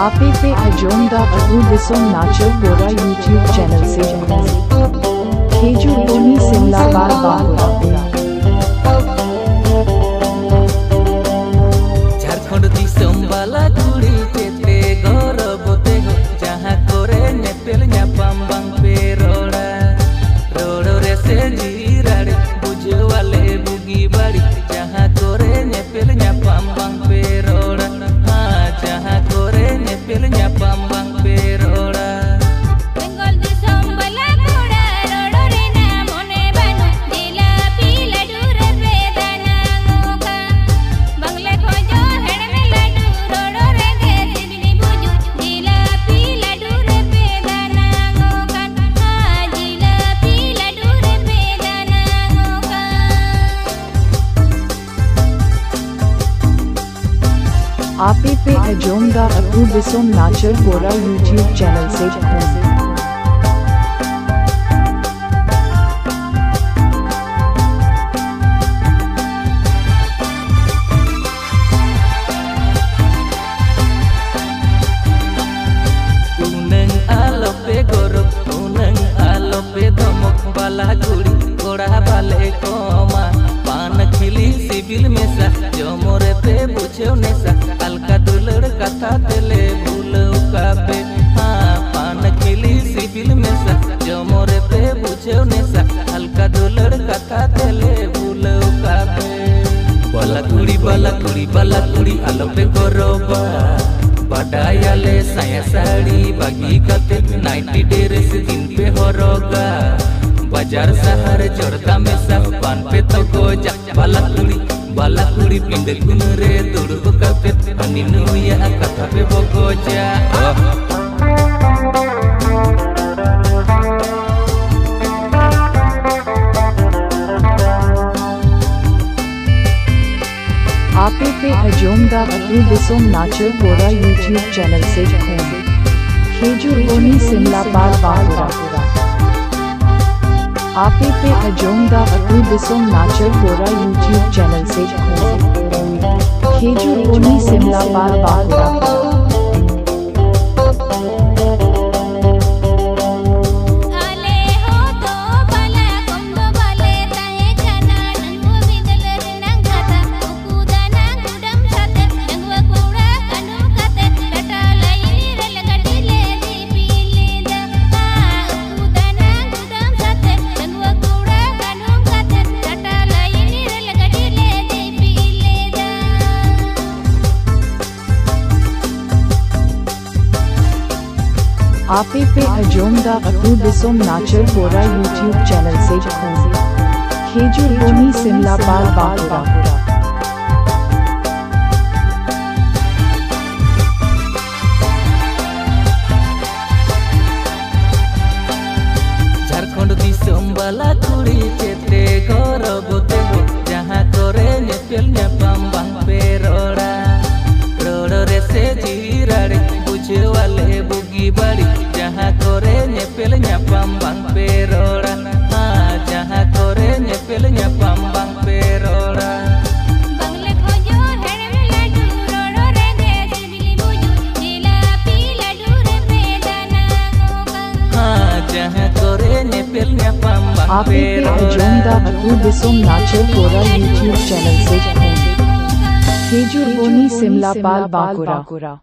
आपे पे अजोंदा अबू दिसोम नाचो गोरा यूट्यूब चैनल से खेजू बोनी सिमला बार बागोरा झारखंड दिसोम वाला कुड़ी तेते गौरवते हो जहाँ कोरे नेपेल न्यापाम बांग पे रोड़ा रोड़ो रे से जीराड़े बुझे वाले बुगी बाड़ी जहाँ कोरे नेपेल न्यापाम बांग पे रोड़ा हाँ जहाँ कोरे नेपेल न्यापाम बांग पे रोड़ा बेंगल दिसोम वाला कोड़ा रोड़ो रे ना मोने बानु दिला पीला डूरे पे दाना ngoka बंगले खोजो हेड़ में लाडू रोड़ो रे दे दिबनी बुजू दिला पीला डूरे पे दाना ngoka हाँ दिला पीला डूरे पे दाना ngoka आपे पे अजोंदा अबू दिसोम नाचो गोरा यूट्यूब चैनल से uneng alope gorok uneng alope domok bala guri goda bale koma pan khili sibil mesa jomore pe bucheu nesa alka dulad katha tele bhuleu kape ha pan khili sibil mesa jomore pe bucheu nesa alka dulad katha tele bhuleu kape bala kuri alope goroba badayale saya sari bagi kate 90 days दिन पे हरोगा बाजार शहर चोरता में सब पान पे तो गोजा बाला कुड़ी पिंड कुनरे दुड़ब कते अनिनुया कथा पे बोगोजा आपे पे अजोंदा अबू दिसोम नाचो गोरा यूट्यूब चैनल से खेजू बोनी सिमला बार बागोरा आपे पे अजोंदा अबू दिसोम नाचो गोरा यूट्यूब चैनल से खेजू बोनी सिमला बार बागोरा आले हो तो बाला कोंदो बाले ताहे काना नंगो बिदल नंग खाता उकुदाना कुडम साते नंगवा कोड़ा कानु काते टाटा लाइनी रेल गडीले दीपीले दा उकुदाना कुडम साते नंगवा कोड़ा कानु काते टाटा लाइनी रेल गडीले दीपीले दा आपे पे अजोंदा अबू दिसोम नाचो गोरा यूट्यूब चैनल से खेजू बोनी सिमला बार बागोरा झारखंड दिसोम वाला कुड़ी चेते गौरवते हो जहाँ कोरे नेपेल न्यापाम बांग पे रोड़ा रोड़ो रे से जीराड़े बुझे वाले बुगी बाड़ी जहाँ कोरे नेपेल न्यापाम बांग पे रोड़ा हाँ जहाँ कोरे नेपेल न्यापाम बांग पे रोड़ा बंगले खोजो हेड़ में लाडू रोड़ो रे दे दिबनी बुजू दिला पीला डूरे पे दाना ngoka हाँ जहाँ कोरे नेपेल न्यापाम बांग आपे पे पे रोड़ा अजोंदा अबू दिसोम नाचो गोरा यूट्यूब चैनल से खेजू बोनी सिमला बार बागोरा